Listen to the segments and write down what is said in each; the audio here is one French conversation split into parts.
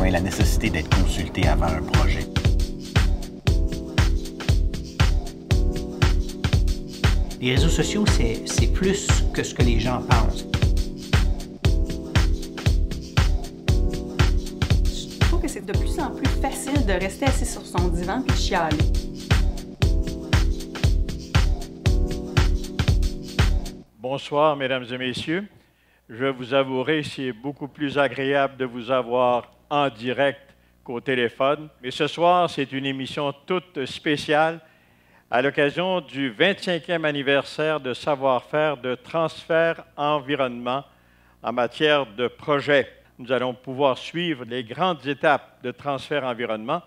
besoin, la nécessité d'être consulté avant un projet. Les réseaux sociaux, c'est plus que ce que les gens pensent. Je trouve que c'est de plus en plus facile de rester assis sur son divan et de chialer. Bonsoir, mesdames et messieurs. Je vous avouerai, c'est beaucoup plus agréable de vous avoir en direct qu'au téléphone. Mais ce soir, c'est une émission toute spéciale à l'occasion du 25e anniversaire de savoir-faire de Transfert Environnement en matière de projet. Nous allons pouvoir suivre les grandes étapes de Transfert Environnement,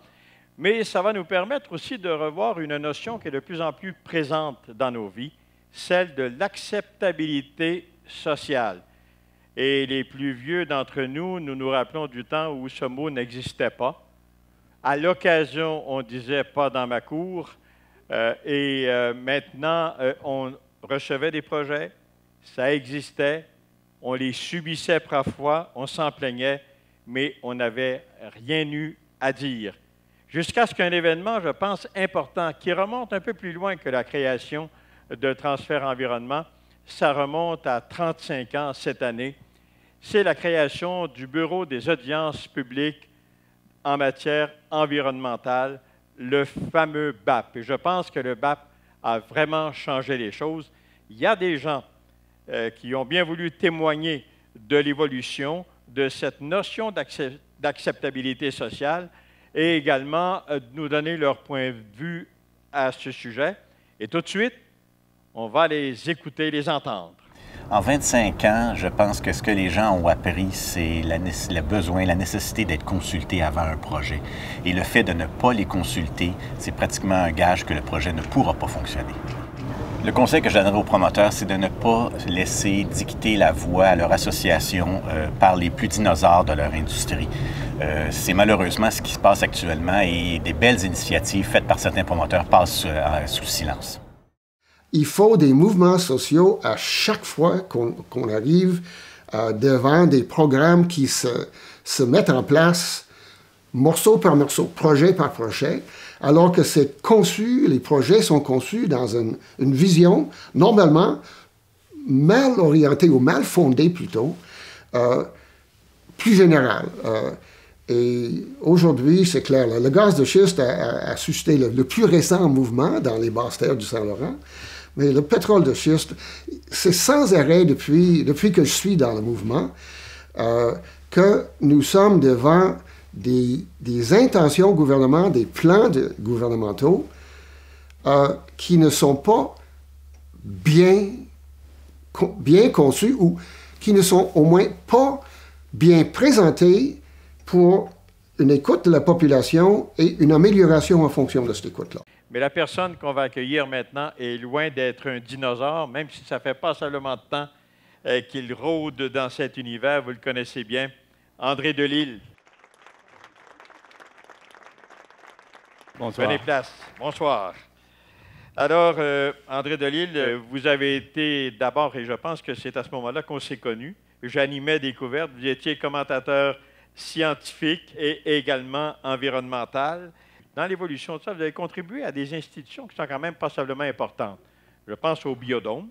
mais ça va nous permettre aussi de revoir une notion qui est de plus en plus présente dans nos vies, celle de l'acceptabilité sociale. Et les plus vieux d'entre nous, nous nous rappelons du temps où ce mot n'existait pas. À l'occasion, on disait « pas dans ma cour ». Maintenant, on recevait des projets, ça existait, on les subissait parfois, on s'en plaignait, mais on n'avait rien eu à dire. Jusqu'à ce qu'un événement, je pense, important, qui remonte un peu plus loin que la création de Transfert Environnement, ça remonte à 35 ans cette année, c'est la création du Bureau des audiences publiques en matière environnementale, le fameux BAP. Et je pense que le BAP a vraiment changé les choses. Il y a des gens qui ont bien voulu témoigner de l'évolution de cette notion d'acceptabilité sociale et également nous donner leur point de vue à ce sujet. Et tout de suite, on va les écouter, les entendre. En 25 ans, je pense que ce que les gens ont appris, c'est le besoin, la nécessité d'être consultés avant un projet. Et le fait de ne pas les consulter, c'est pratiquement un gage que le projet ne pourra pas fonctionner. Le conseil que je donnerais aux promoteurs, c'est de ne pas laisser dicter la voie à leur association par les plus dinosaures de leur industrie. C'est malheureusement ce qui se passe actuellement et des belles initiatives faites par certains promoteurs passent sous silence. Il faut des mouvements sociaux à chaque fois qu'on arrive devant des programmes qui se mettent en place morceau par morceau, projet par projet, alors que c'est conçu, les projets sont conçus dans une vision normalement mal orientée ou mal fondée plutôt, plus générale. Et aujourd'hui, c'est clair, le gaz de schiste a suscité le plus récent mouvement dans les basses terres du Saint-Laurent. Mais le pétrole de schiste, c'est sans arrêt depuis que je suis dans le mouvement que nous sommes devant des intentions gouvernementales, des plans gouvernementaux qui ne sont pas bien conçus ou qui ne sont au moins pas bien présentés pour une écoute de la population et une amélioration en fonction de cette écoute-là. Mais la personne qu'on va accueillir maintenant est loin d'être un dinosaure, même si ça ne fait pas seulement de temps qu'il rôde dans cet univers, vous le connaissez bien, André Delisle. Bonsoir. Prenez place. Bonsoir. Alors, André Delisle, vous avez été d'abord, et je pense que c'est à ce moment-là qu'on s'est connus, j'animais Découverte, vous étiez commentateur scientifique et également environnemental. Dans l'évolution de ça, vous avez contribué à des institutions qui sont quand même passablement importantes. Je pense au Biodôme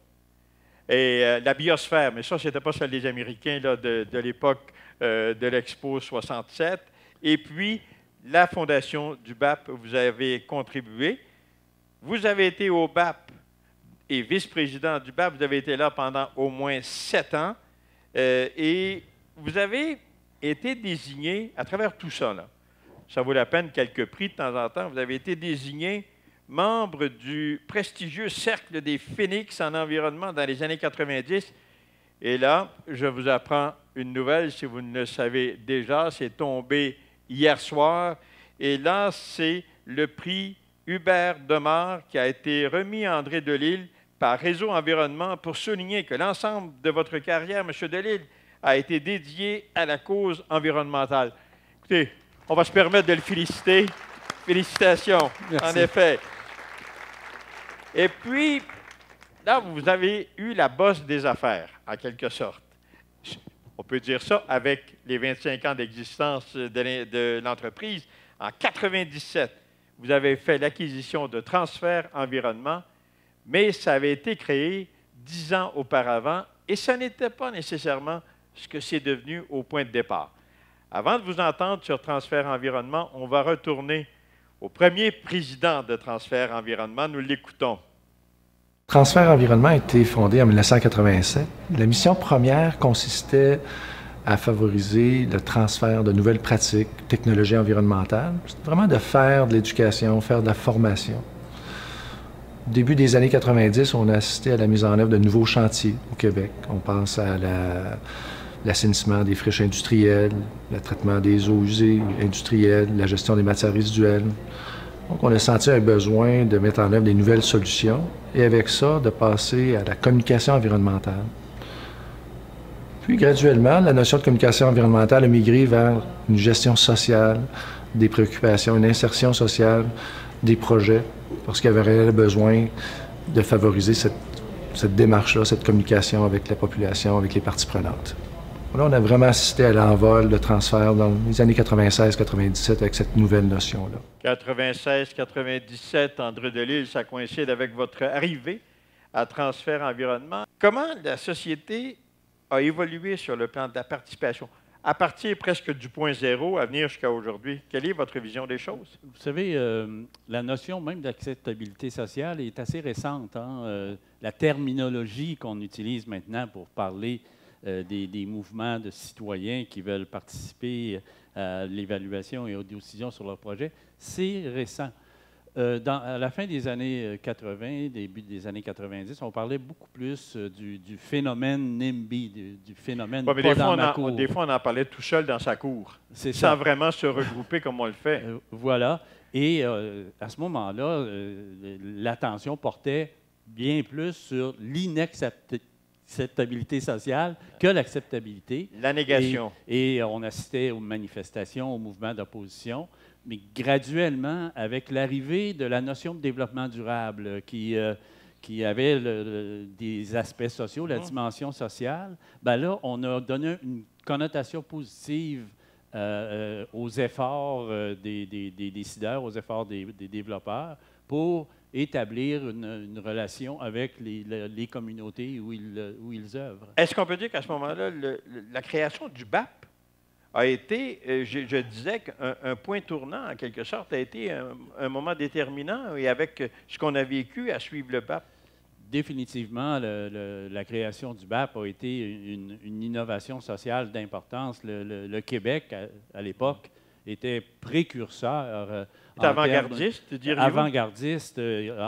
et la biosphère, mais ça, ce n'était pas celle des Américains là, de l'époque de l'Expo 67. Et puis, la fondation du BAP, vous avez contribué. Vous avez été au BAP et vice-président du BAP, vous avez été là pendant au moins 7 ans. Et vous avez été désigné, à travers tout ça, là, ça vaut la peine quelques prix de temps en temps, vous avez été désigné membre du prestigieux Cercle des Phénix en environnement dans les années 90. Et là, je vous apprends une nouvelle, si vous ne le savez déjà, c'est tombé hier soir. Et là, c'est le prix Hubert Demare qui a été remis à André Delisle par Réseau Environnement pour souligner que l'ensemble de votre carrière, M. Delisle, a été dédié à la cause environnementale. Écoutez, on va se permettre de le féliciter. Félicitations, merci. En effet. Et puis, là, vous avez eu la bosse des affaires, en quelque sorte. On peut dire ça avec les 25 ans d'existence de l'entreprise. En 1997, vous avez fait l'acquisition de Transfert Environnement, mais ça avait été créé 10 ans auparavant et ça n'était pas nécessairement ce que c'est devenu au point de départ. Avant de vous entendre sur Transfert Environnement, on va retourner au premier président de Transfert Environnement. Nous l'écoutons. Transfert Environnement a été fondé en 1987. La mission première consistait à favoriser le transfert de nouvelles pratiques, technologies environnementales. C'était vraiment de faire de l'éducation, faire de la formation. Au début des années 90, on a assisté à la mise en œuvre de nouveaux chantiers au Québec. On pense à l'assainissement des friches industrielles, le traitement des eaux usées industrielles, la gestion des matières résiduelles. Donc, on a senti un besoin de mettre en œuvre des nouvelles solutions et avec ça, de passer à la communication environnementale. Puis, graduellement, la notion de communication environnementale a migré vers une gestion sociale, des préoccupations, une insertion sociale, des projets, parce qu'il y avait réel besoin de favoriser cette démarche-là, cette communication avec la population, avec les parties prenantes. Là, on a vraiment assisté à l'envol de transfert dans les années 96-97 avec cette nouvelle notion-là. 96-97, André Delisle, ça coïncide avec votre arrivée à Transfert Environnement. Comment la société a évolué sur le plan de la participation, à partir presque du point zéro à venir jusqu'à aujourd'hui? Quelle est votre vision des choses? Vous savez, la notion même d'acceptabilité sociale est assez récente. La terminologie qu'on utilise maintenant pour parler des mouvements de citoyens qui veulent participer à l'évaluation et aux décisions sur leur projet, c'est récent. À la fin des années 80, début des années 90, on parlait beaucoup plus du phénomène NIMBY, du phénomène pas dans ma cour. Des fois, on en parlait tout seul dans sa cour, sans vraiment se regrouper comme on le fait. Voilà. Et à ce moment-là, l'attention portait bien plus sur l'inacceptabilité sociale que l'acceptabilité. La négation. Et on assistait aux manifestations, aux mouvements d'opposition. Mais graduellement, avec l'arrivée de la notion de développement durable qui avait des aspects sociaux, la dimension sociale, ben là, on a donné une connotation positive aux efforts des décideurs, aux efforts des développeurs pour établir une relation avec les communautés où ils œuvrent. Est-ce qu'on peut dire qu'à ce moment-là, la création du BAP a été, je disais qu'un point tournant, en quelque sorte, a été un moment déterminant et avec ce qu'on a vécu à suivre le BAP? Définitivement, la création du BAP a été une innovation sociale d'importance. Le Québec, à l'époque, était précurseur. Avant-gardiste, diriez-vous? Avant-gardiste,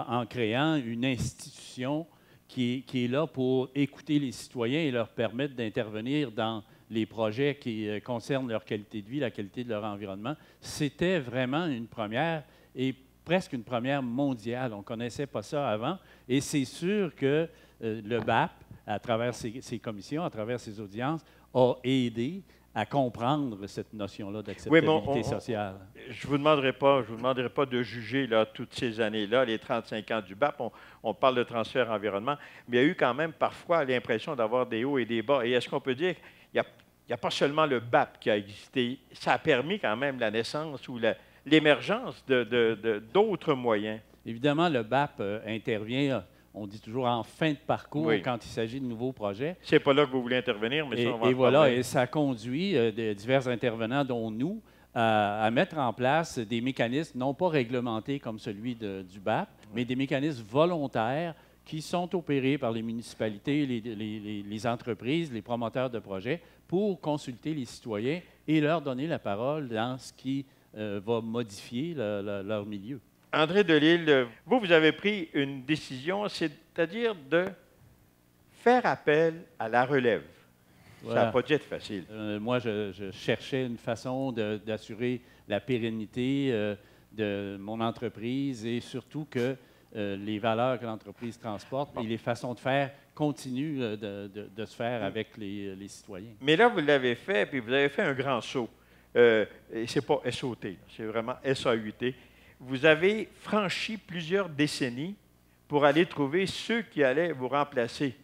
en créant une institution qui est là pour écouter les citoyens et leur permettre d'intervenir dans les projets qui concernent leur qualité de vie, la qualité de leur environnement. C'était vraiment une première et presque une première mondiale. On ne connaissait pas ça avant. Et c'est sûr que le BAP, à travers ses commissions, à travers ses audiences, a aidé à comprendre cette notion-là d'acceptabilité sociale. Je ne vous demanderai pas de juger là, toutes ces années-là, les 35 ans du BAP. On parle de transfert environnement, mais il y a eu quand même parfois l'impression d'avoir des hauts et des bas. Et est-ce qu'on peut dire qu'il n'y a pas seulement le BAP qui a existé, ça a permis quand même la naissance ou l'émergence d'autres moyens? Évidemment, le BAP intervient, on dit toujours en fin de parcours, oui, quand il s'agit de nouveaux projets. C'est pas là que vous voulez intervenir, mais ça, on va et voilà, et ça conduit divers intervenants, dont nous, à mettre en place des mécanismes non pas réglementés comme celui du BAP, mais des mécanismes volontaires qui sont opérés par les municipalités, les entreprises, les promoteurs de projets, pour consulter les citoyens et leur donner la parole dans ce qui va modifier leur milieu. André Delisle, vous avez pris une décision, c'est-à-dire de faire appel à la relève. Voilà. Ça n'a pas dû être facile. Moi, je cherchais une façon d'assurer la pérennité de mon entreprise et surtout que les valeurs que l'entreprise transporte et les façons de faire continuent de se faire avec les citoyens. Mais là, vous l'avez fait, puis vous avez fait un grand saut. Et ce n'est pas SOT, c'est vraiment SAUT. Vous avez franchi plusieurs décennies pour aller trouver ceux qui allaient vous remplacer.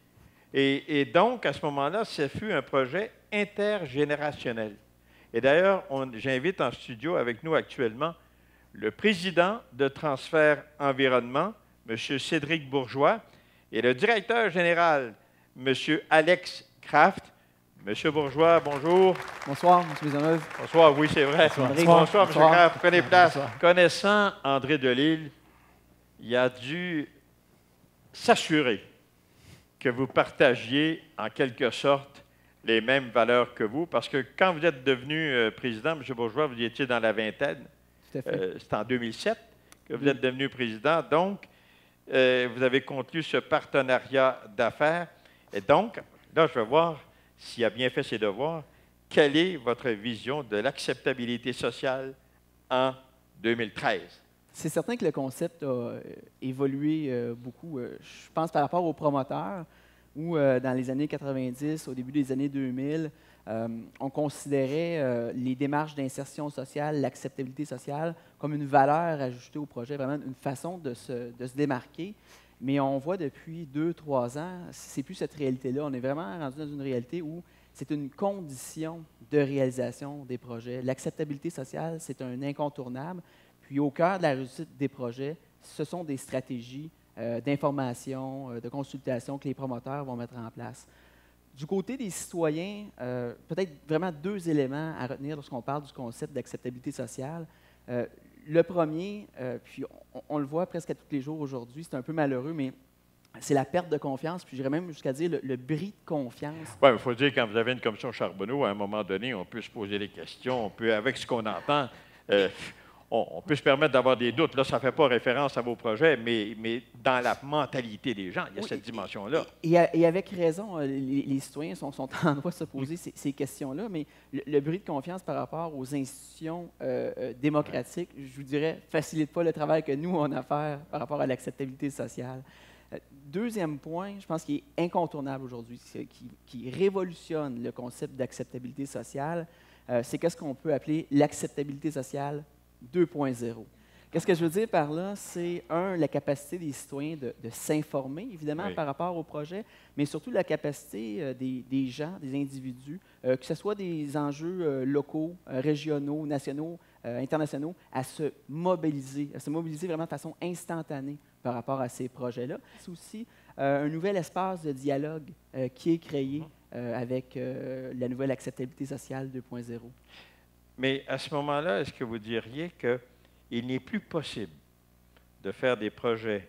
Et donc, à ce moment-là, ce fut un projet intergénérationnel. Et d'ailleurs, j'invite en studio avec nous actuellement le président de Transfert Environnement, M. Cédric Bourgeois, et le directeur général, M. Alex Kraft. M. Bourgeois, bonjour. Bonsoir, M. Maisonneuve. Bonsoir, oui, c'est vrai. Bonsoir, M. Kraft. Prenez place. Connaissant André Delisle, il a dû s'assurer que vous partagiez en quelque sorte les mêmes valeurs que vous, parce que quand vous êtes devenu président, M. Bourgeois, vous étiez dans la vingtaine. C'est en 2007 que vous êtes devenu président. Donc, vous avez conclu ce partenariat d'affaires. Et donc, là, je vais voir s'il a bien fait ses devoirs. Quelle est votre vision de l'acceptabilité sociale en 2013? C'est certain que le concept a évolué beaucoup. Je pense par rapport aux promoteurs, où dans les années 90, au début des années 2000, on considérait les démarches d'insertion sociale, l'acceptabilité sociale, comme une valeur ajoutée au projet, vraiment une façon de se démarquer. Mais on voit depuis 2-3 ans, c'est plus cette réalité-là. On est vraiment rendu dans une réalité où c'est une condition de réalisation des projets. L'acceptabilité sociale, c'est un incontournable. Puis au cœur de la réussite des projets, ce sont des stratégies d'information, de consultation que les promoteurs vont mettre en place. Du côté des citoyens, peut-être vraiment 2 éléments à retenir lorsqu'on parle du concept d'acceptabilité sociale. Le premier, puis on le voit presque à tous les jours aujourd'hui, c'est un peu malheureux, mais c'est la perte de confiance, puis j'irais même jusqu'à dire le bris de confiance. Oui, il faut dire, quand vous avez une commission Charbonneau, à un moment donné, on peut se poser des questions, on peut, avec ce qu'on entend, on peut se permettre d'avoir des doutes. Là, ça ne fait pas référence à vos projets, mais dans la mentalité des gens, il y a cette dimension-là. Et avec raison, les citoyens sont en droit de se poser ces questions-là, mais le bris de confiance par rapport aux institutions démocratiques, je vous dirais, ne facilite pas le travail que nous, on a à faire par rapport à l'acceptabilité sociale. Deuxième point, je pense qu'il est incontournable aujourd'hui, qui révolutionne le concept d'acceptabilité sociale, c'est qu'est-ce qu'on peut appeler l'acceptabilité sociale 2.0. Qu'est-ce que je veux dire par là? C'est, la capacité des citoyens de s'informer, évidemment, par rapport au projet, mais surtout la capacité des gens, des individus, que ce soit des enjeux locaux, régionaux, nationaux, internationaux, à se mobiliser vraiment de façon instantanée par rapport à ces projets-là. C'est aussi un nouvel espace de dialogue qui est créé avec la nouvelle acceptabilité sociale 2.0. Mais à ce moment-là, est-ce que vous diriez qu'il n'est plus possible de faire des projets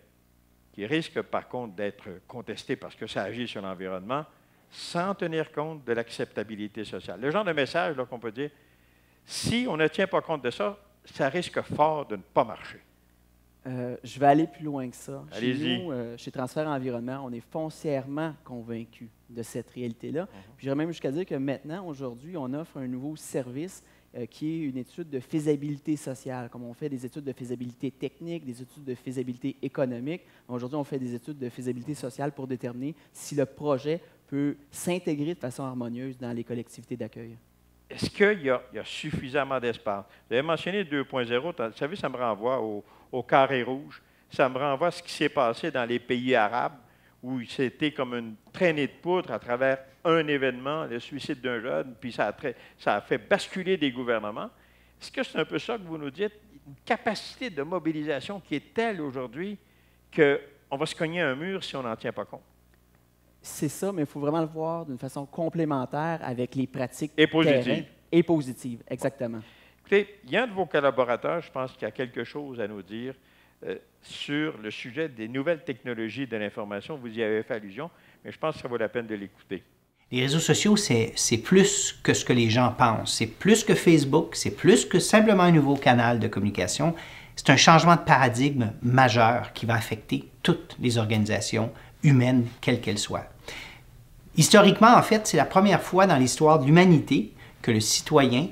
qui risquent par contre d'être contestés parce que ça agit sur l'environnement sans tenir compte de l'acceptabilité sociale? Le genre de message qu'on peut dire, si on ne tient pas compte de ça, ça risque fort de ne pas marcher. Je vais aller plus loin que ça. Allez-y. Chez nous, chez Transfert Environnement, on est foncièrement convaincus de cette réalité-là. Puis j'irais même jusqu'à dire que maintenant, aujourd'hui, on offre un nouveau service qui est une étude de faisabilité sociale. Comme on fait des études de faisabilité technique, des études de faisabilité économique, aujourd'hui, on fait des études de faisabilité sociale pour déterminer si le projet peut s'intégrer de façon harmonieuse dans les collectivités d'accueil. Est-ce qu'il y a suffisamment d'espace? Vous avez mentionné 2.0, vous savez, ça me renvoie au carré rouge, ça me renvoie à ce qui s'est passé dans les pays arabes, où c'était comme une traînée de poudre à travers un événement, le suicide d'un jeune, puis ça a fait basculer des gouvernements. Est-ce que c'est un peu ça que vous nous dites? Une capacité de mobilisation qui est telle aujourd'hui qu'on va se cogner un mur si on n'en tient pas compte? C'est ça, mais il faut vraiment le voir d'une façon complémentaire avec les pratiques et positives. Terrain. Et positives, exactement. Écoutez, il y a un de vos collaborateurs, je pense, qui a quelque chose à nous dire sur le sujet des nouvelles technologies de l'information. Vous y avez fait allusion, mais je pense que ça vaut la peine de l'écouter. Les réseaux sociaux, c'est plus que ce que les gens pensent. C'est plus que Facebook, c'est plus que simplement un nouveau canal de communication. C'est un changement de paradigme majeur qui va affecter toutes les organisations humaines, quelles qu'elles soient. Historiquement, en fait, c'est la première fois dans l'histoire de l'humanité que le citoyen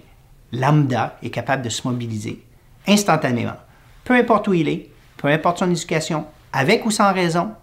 lambda est capable de se mobiliser instantanément, peu importe où il est, peu importe son éducation, avec ou sans raison,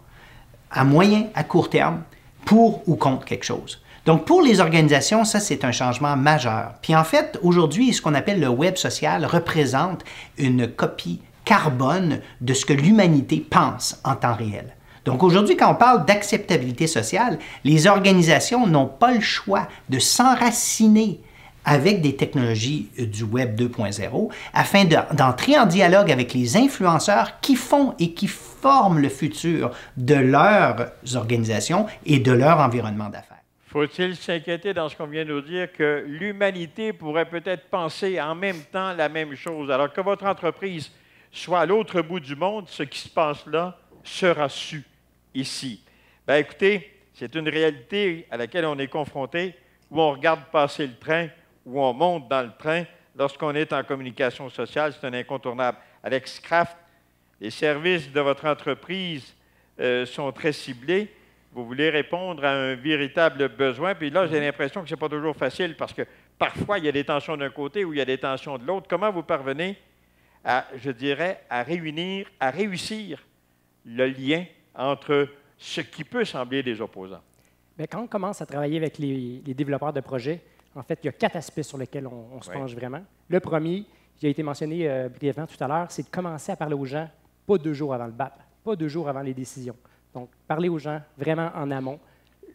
à moyen, à court terme, pour ou contre quelque chose. Donc, pour les organisations, ça, c'est un changement majeur. Puis en fait, aujourd'hui, ce qu'on appelle le web social représente une copie carbone de ce que l'humanité pense en temps réel. Donc aujourd'hui, quand on parle d'acceptabilité sociale, les organisations n'ont pas le choix de s'enraciner avec des technologies du Web 2.0 afin d'entrer en dialogue avec les influenceurs qui font et qui forment le futur de leurs organisations et de leur environnement d'affaires. Faut-il s'inquiéter dans ce qu'on vient de nous dire que l'humanité pourrait peut-être penser en même temps la même chose? Alors que votre entreprise soit à l'autre bout du monde, ce qui se passe là sera su ici. Bien, écoutez, c'est une réalité à laquelle on est confronté, où on regarde passer le train, où on monte dans le train. Lorsqu'on est en communication sociale, c'est un incontournable. Alex Kraft, les services de votre entreprise sont très ciblés. Vous voulez répondre à un véritable besoin. Puis là, j'ai l'impression que ce n'est pas toujours facile parce que parfois, il y a des tensions d'un côté ou il y a des tensions de l'autre. Comment vous parvenez à, je dirais, à réussir le lien entre ce qui peut sembler des opposants? Bien, quand on commence à travailler avec les développeurs de projets, en fait, il y a 4 aspects sur lesquels on se penche vraiment. Le premier, qui a été mentionné brièvement tout à l'heure, c'est de commencer à parler aux gens pas 2 jours avant le BAP, pas 2 jours avant les décisions. Donc, parler aux gens vraiment en amont,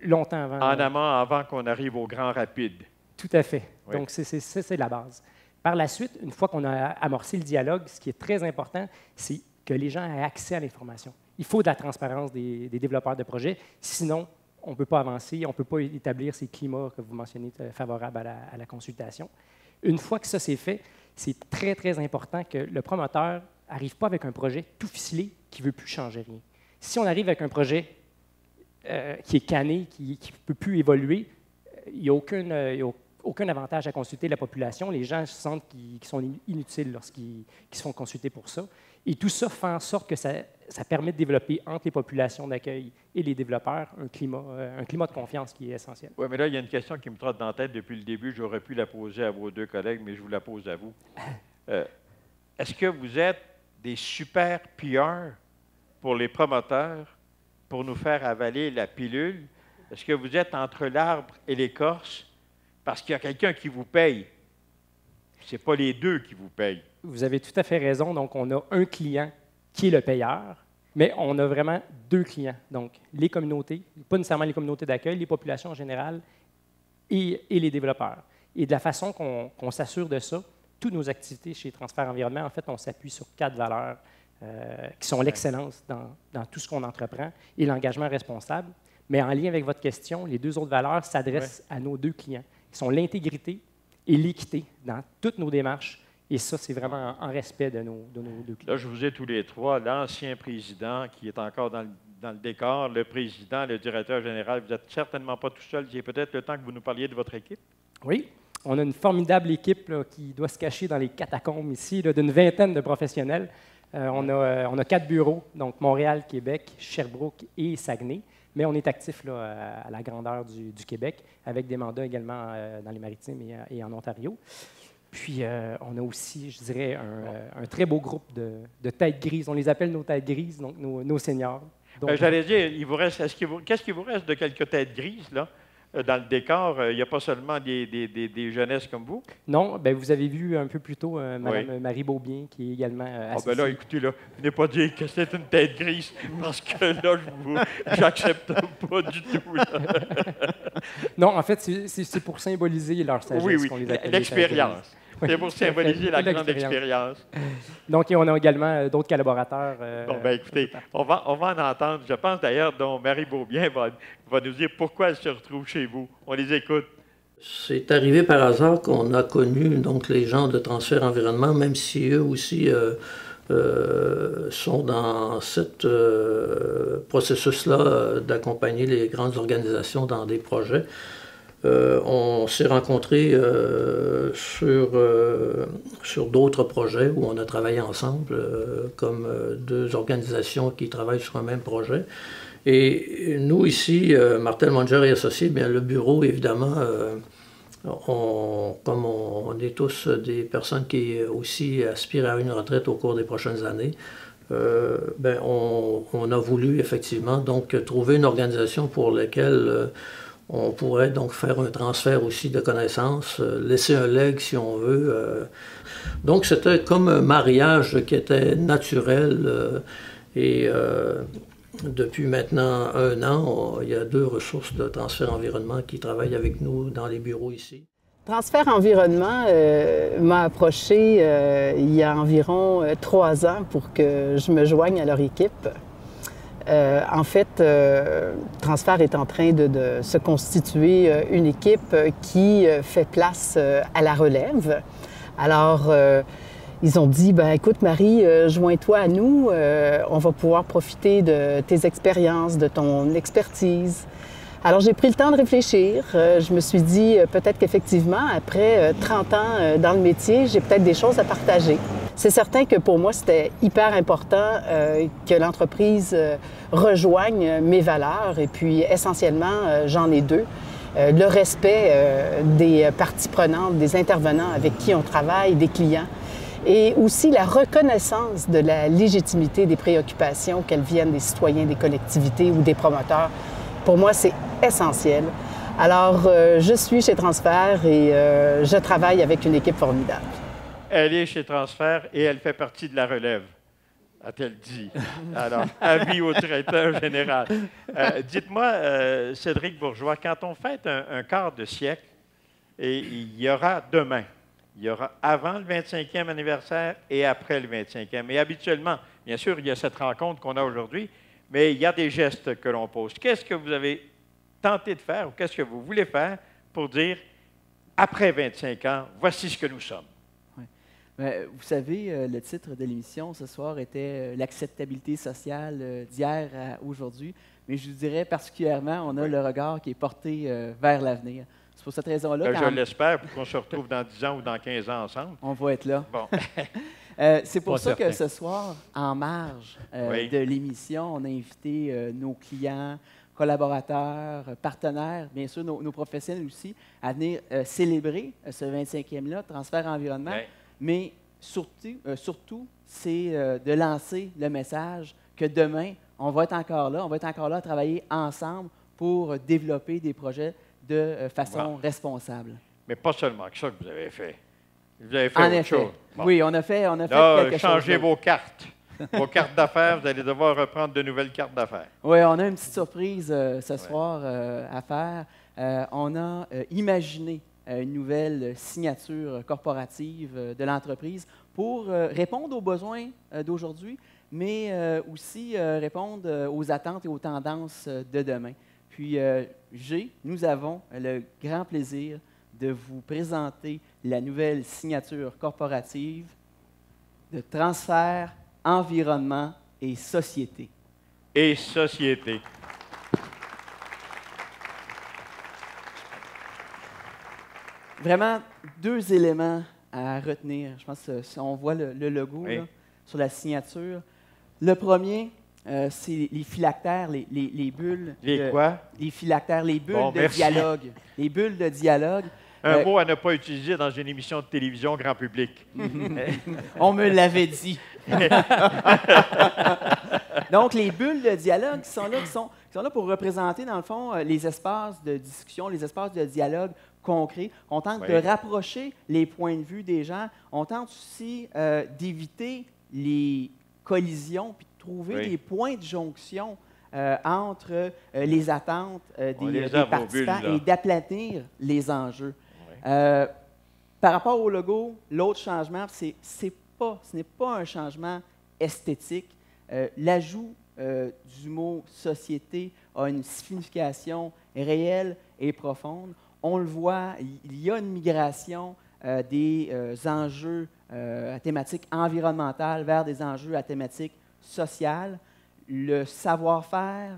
longtemps avant. En amont, avant qu'on arrive au grand rapide. Tout à fait. Oui. Donc, c'est la base. Par la suite, une fois qu'on a amorcé le dialogue, ce qui est très important, c'est que les gens aient accès à l'information. Il faut de la transparence des développeurs de projets, sinon, on ne peut pas avancer, on ne peut pas établir ces climats que vous mentionnez favorables à la consultation. Une fois que ça c'est fait, c'est très, très important que le promoteur n'arrive pas avec un projet tout ficelé qui ne veut plus changer rien. Si on arrive avec un projet qui est cané, qui ne peut plus évoluer, il n'y a aucun avantage à consulter la population. Les gens se sentent qu'ils sont inutiles lorsqu'ils se font consulter pour ça. Et tout ça fait en sorte que ça permet de développer entre les populations d'accueil et les développeurs un climat de confiance qui est essentiel. Oui, mais là, il y a une question qui me trotte dans la tête depuis le début. J'aurais pu la poser à vos 2 collègues, mais je vous la pose à vous. Est-ce que vous êtes des super PR pour les promoteurs pour nous faire avaler la pilule? Est-ce que vous êtes entre l'arbre et l'écorce parce qu'il y a quelqu'un qui vous paye? Ce n'est pas les 2 qui vous payent. Vous avez tout à fait raison. Donc, on a un client qui est le payeur, mais on a vraiment 2 clients. Donc, les communautés, pas nécessairement les communautés d'accueil, les populations en général et les développeurs. Et de la façon qu'on s'assure de ça, toutes nos activités chez Transfert Environnement, en fait, on s'appuie sur 4 valeurs qui sont l'excellence dans tout ce qu'on entreprend et l'engagement responsable. Mais en lien avec votre question, les 2 autres valeurs s'adressent à nos 2 clients, qui sont l'intégrité et l'équité dans toutes nos démarches. Et ça, c'est vraiment en respect de nos 2 clients. Là, je vous ai tous les 3, l'ancien président qui est encore dans le décor, le président, le directeur général. Vous n'êtes certainement pas tout seul. Il est peut-être le temps que vous nous parliez de votre équipe. Oui, on a une formidable équipe là, qui doit se cacher dans les catacombes ici, d'une vingtaine de professionnels. On a 4 bureaux, donc Montréal, Québec, Sherbrooke et Saguenay. Mais on est actif là, à la grandeur du Québec, avec des mandats également dans les Maritimes et en Ontario. Puis, on a aussi, je dirais, un très beau groupe de têtes grises. On les appelle nos têtes grises, donc nos seniors. J'allais dire, qu'est-ce qui vous reste de quelques têtes grises, là, dans le décor? Il n'y a pas seulement des jeunesses comme vous? Non, bien, vous avez vu un peu plus tôt Mme Marie Beaubien, qui est également associée. Ben là, écoutez, là, venez pas dire que c'est une tête grise, parce que là, j'accepte pas du tout. Là. Non, en fait, c'est pour symboliser leur sagesse qu'on les appelle. L'expérience. C'est pour symboliser la grande expérience. Donc, on a également d'autres collaborateurs. Bon, bien, écoutez, on va en entendre. Je pense d'ailleurs dont Marie Beaubien va nous dire pourquoi elle se retrouve chez vous. On les écoute. C'est arrivé par hasard qu'on a connu donc, les gens de Transfert Environnement, même si eux aussi sont dans ce processus-là d'accompagner les grandes organisations dans des projets. On s'est rencontrés sur d'autres projets où on a travaillé ensemble, comme 2 organisations qui travaillent sur un même projet. Et nous, ici, Martel Munger et Associés, bien, le bureau, évidemment, comme on est tous des personnes qui aussi aspirent à une retraite au cours des prochaines années, ben, on a voulu effectivement donc trouver une organisation pour laquelle on pourrait donc faire un transfert aussi de connaissances, laisser un legs si on veut. Donc c'était comme un mariage qui était naturel et depuis maintenant 1 an, il y a 2 ressources de transfert environnement qui travaillent avec nous dans les bureaux ici. Transfert Environnement m'a approché il y a environ 3 ans pour que je me joigne à leur équipe. En fait, Transfert est en train de se constituer une équipe qui fait place à la relève. Alors, ils ont dit, ben écoute Marie, joins-toi à nous, on va pouvoir profiter de tes expériences, de ton expertise. Alors, j'ai pris le temps de réfléchir. Je me suis dit, peut-être qu'effectivement, après 30 ans dans le métier, j'ai peut-être des choses à partager. C'est certain que pour moi, c'était hyper important que l'entreprise rejoigne mes valeurs. Et puis, essentiellement, j'en ai 2. Le respect des parties prenantes, des intervenants avec qui on travaille, des clients. Et aussi la reconnaissance de la légitimité des préoccupations, qu'elles viennent des citoyens, des collectivités ou des promoteurs. Pour moi, c'est essentiel. Alors, je suis chez Transfert et je travaille avec une équipe formidable. Elle est chez Transfert et elle fait partie de la relève, a-t-elle dit. Alors, avis au directeur général. Dites-moi, Cédric Bourgeois, quand on fête un quart de siècle, et il y aura demain, il y aura avant le 25e anniversaire et après le 25e. Et habituellement, bien sûr, il y a cette rencontre qu'on a aujourd'hui, mais il y a des gestes que l'on pose. Qu'est-ce que vous avez tenté de faire ou qu'est-ce que vous voulez faire pour dire, après 25 ans, voici ce que nous sommes? Oui. Bien, vous savez, le titre de l'émission ce soir était l'acceptabilité sociale d'hier à aujourd'hui, mais je vous dirais particulièrement, on a le regard qui est porté vers l'avenir. C'est pour cette raison-là. Je l'espère, pour qu'on se retrouve dans 10 ans ou dans 15 ans ensemble. On va être là. Bon. C'est pour ça que ce soir, en marge de l'émission, on a invité nos clients, collaborateurs, partenaires, bien sûr nos professionnels aussi, à venir célébrer ce 25e-là, Transfert Environnement. Oui. Mais surtout c'est de lancer le message que demain, on va être encore là à travailler ensemble pour développer des projets de façon responsable. Mais pas seulement que ça que vous avez fait. Vous avez fait autre chose. Bon. Oui, on a fait quelque chose. Changez vos cartes. Vos cartes d'affaires, vous allez devoir reprendre de nouvelles cartes d'affaires. Oui, on a une petite surprise ce soir à faire. On a imaginé une nouvelle signature corporative de l'entreprise pour répondre aux besoins d'aujourd'hui, mais aussi répondre aux attentes et aux tendances de demain. Puis, nous avons le grand plaisir de vous présenter la nouvelle signature corporative de Transfert, Environnement et Société. Et Société. Vraiment, 2 éléments à retenir. Je pense que si on voit le logo là, sur la signature. Le premier, c'est les phylactères, les bulles. Les quoi? Les phylactères, les bulles de dialogue. Les bulles de dialogue. Un mot à ne pas utiliser dans une émission de télévision grand public. On me l'avait dit. Donc, les bulles de dialogue qui sont là pour représenter, dans le fond, les espaces de discussion, les espaces de dialogue concrets. On tente de rapprocher les points de vue des gens. On tente aussi d'éviter les collisions puis de trouver des points de jonction entre les attentes des participants et d'aplatir les enjeux. Par rapport au logo, l'autre changement, ce n'est pas un changement esthétique. L'ajout du mot « société » a une signification réelle et profonde. On le voit, il y a une migration des enjeux à thématique environnementale vers des enjeux à thématique sociale. Le savoir-faire,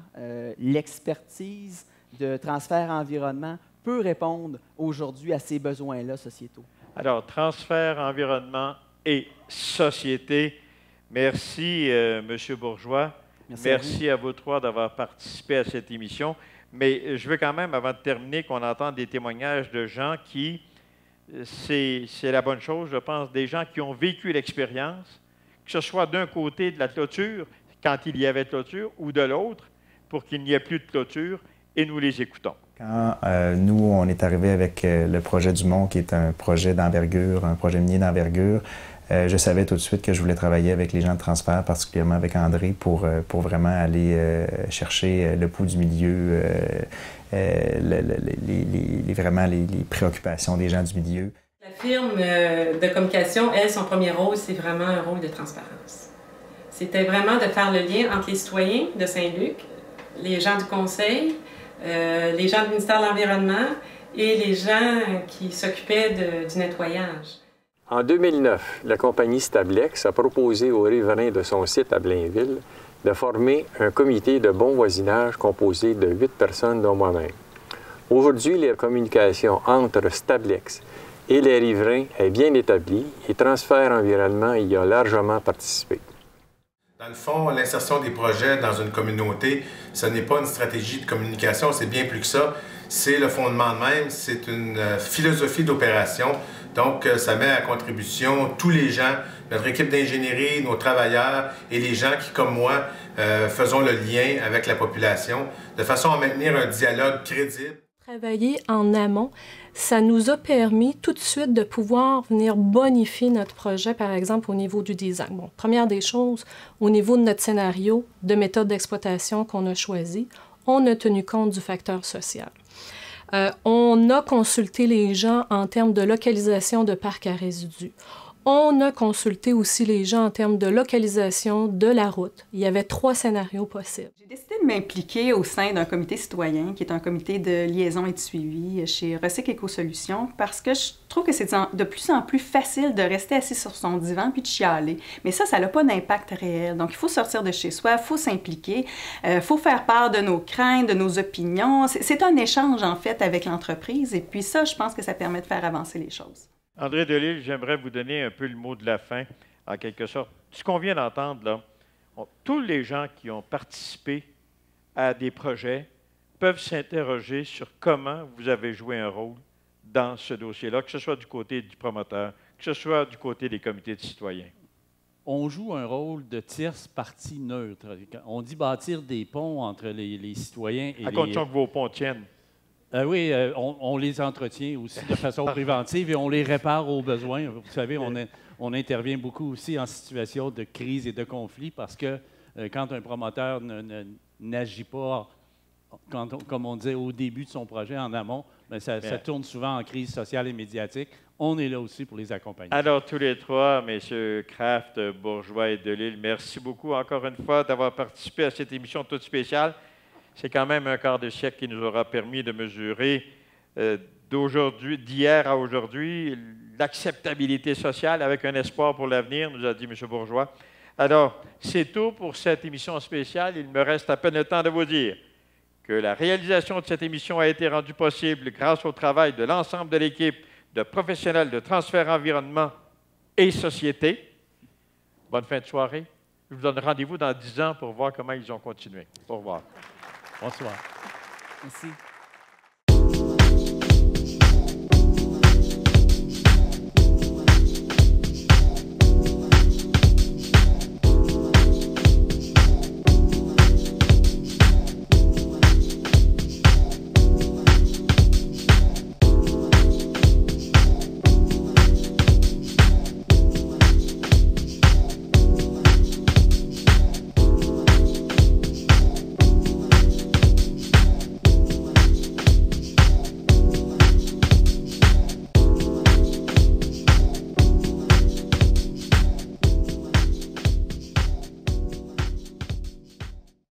l'expertise de Transfert Environnement peut répondre aujourd'hui à ces besoins-là sociétaux. Alors, Transfert Environnement et Société. Merci, M. Bourgeois. Merci à vous 3 d'avoir participé à cette émission. Mais je veux quand même, avant de terminer, qu'on entende des témoignages de gens qui, c'est la bonne chose, je pense, des gens qui ont vécu l'expérience, que ce soit d'un côté de la clôture, quand il y avait clôture, ou de l'autre, pour qu'il n'y ait plus de clôture, et nous les écoutons. Quand nous, on est arrivé avec le projet Dumont, qui est un projet d'envergure, un projet minier d'envergure, je savais tout de suite que je voulais travailler avec les gens de transfert, particulièrement avec André, pour vraiment aller chercher le pouls du milieu, vraiment les préoccupations des gens du milieu. La firme de communication, elle, son premier rôle, c'est vraiment un rôle de transparence. C'était vraiment de faire le lien entre les citoyens de Saint-Luc, les gens du conseil, les gens du ministère de l'Environnement et les gens qui s'occupaient du nettoyage. En 2009, la compagnie Stablex a proposé aux riverains de son site à Blainville de former un comité de bon voisinage composé de 8 personnes, dont moi-même. Aujourd'hui, les communications entre Stablex et les riverains est bien établie et Transfert Environnement y a largement participé. Dans le fond, l'insertion des projets dans une communauté, ce n'est pas une stratégie de communication, c'est bien plus que ça. C'est le fondement même, c'est une philosophie d'opération. Donc, ça met à contribution tous les gens, notre équipe d'ingénierie, nos travailleurs et les gens qui, comme moi, faisons le lien avec la population, de façon à maintenir un dialogue crédible. Travailler en amont, ça nous a permis tout de suite de pouvoir venir bonifier notre projet, par exemple, au niveau du design. Bon, première des choses, au niveau de notre scénario de méthode d'exploitation qu'on a choisi, on a tenu compte du facteur social. On a consulté les gens en termes de localisation de parcs à résidus. On a consulté aussi les gens en termes de localisation de la route. Il y avait 3 scénarios possibles. J'ai décidé de m'impliquer au sein d'un comité citoyen, qui est un comité de liaison et de suivi chez Recyc Éco-Solutions, parce que je trouve que c'est de plus en plus facile de rester assis sur son divan puis de chialer. Mais ça n'a pas d'impact réel. Donc, il faut sortir de chez soi, il faut s'impliquer, il faut faire part de nos craintes, de nos opinions. C'est un échange, en fait, avec l'entreprise. Et puis ça, je pense que ça permet de faire avancer les choses. André Delisle, j'aimerais vous donner un peu le mot de la fin, en quelque sorte. Ce qu'on vient d'entendre, là, tous les gens qui ont participé à des projets peuvent s'interroger sur comment vous avez joué un rôle dans ce dossier-là, que ce soit du côté du promoteur, que ce soit du côté des comités de citoyens. On joue un rôle de tierce partie neutre. On dit bâtir des ponts entre les citoyens et à condition que vos ponts tiennent. Oui, on les entretient aussi de façon préventive et on les répare aux besoins. Vous savez, on intervient beaucoup aussi en situation de crise et de conflit parce que quand un promoteur n'agit pas, comme on disait, au début de son projet, en amont, bien, ça tourne souvent en crise sociale et médiatique. On est là aussi pour les accompagner. Alors, tous les trois, messieurs Kraft, Bourgeois et Delisle, merci beaucoup encore une fois d'avoir participé à cette émission toute spéciale. C'est quand même un quart de siècle qui nous aura permis de mesurer d'hier à aujourd'hui l'acceptabilité sociale avec un espoir pour l'avenir, nous a dit M. Bourgeois. Alors, c'est tout pour cette émission spéciale. Il me reste à peine le temps de vous dire que la réalisation de cette émission a été rendue possible grâce au travail de l'ensemble de l'équipe de professionnels de Transfert Environnement et Société. Bonne fin de soirée. Je vous donne rendez-vous dans 10 ans pour voir comment ils ont continué. Au revoir. Bonsoir. Merci.